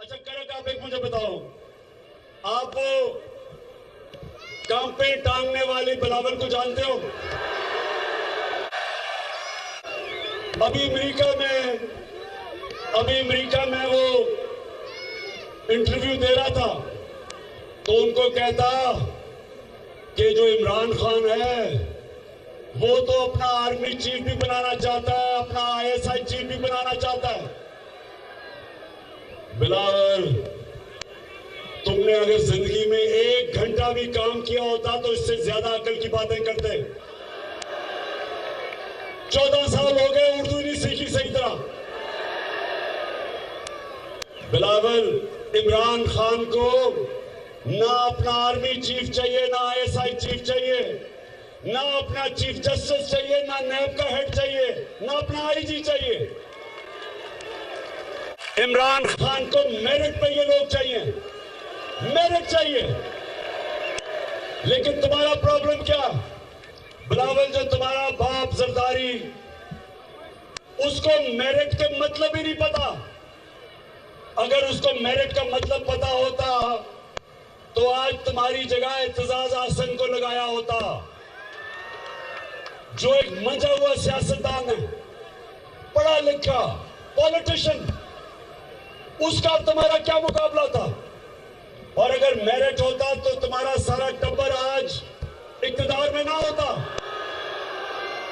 अच्छा करक, आप एक मुझे बताओ, आप वो काम पे टांगने वाले बिलावल को जानते हो? अभी अमेरिका में वो इंटरव्यू दे रहा था, तो उनको कहता कि जो इमरान खान है वो तो अपना आर्मी चीफ भी बनाना चाहता है, अपना आईएसआई चीफ भी बनाना चाहता है। बिलावल, तुमने अगर जिंदगी में 1 घंटा भी काम किया होता तो इससे ज्यादा अकल की बातें करते। 14 साल हो गए, उर्दू नहीं सीखी सही तरह। बिलावल, इमरान खान को ना अपना आर्मी चीफ चाहिए, ना आईएसआई चीफ चाहिए, ना अपना चीफ जस्टिस चाहिए, ना नैब का हेड चाहिए, ना अपना आईजी चाहिए। इमरान खान को मेरिट पे ये लोग चाहिए, मेरिट चाहिए। लेकिन तुम्हारा प्रॉब्लम क्या? बिलावल, जो तुम्हारा बाप जरदारी, उसको मेरिट के मतलब ही नहीं पता। अगर उसको मेरिट का मतलब पता होता तो आज तुम्हारी जगह इत्तेजाज आसन को लगाया होता, जो एक मंजा हुआ सियासतदान है, पढ़ा लिखा पॉलिटिशियन। उसका तुम्हारा क्या मुकाबला था? और अगर मेरिट होता तो तुम्हारा सारा टब्बर आज इक्तदार में ना होता।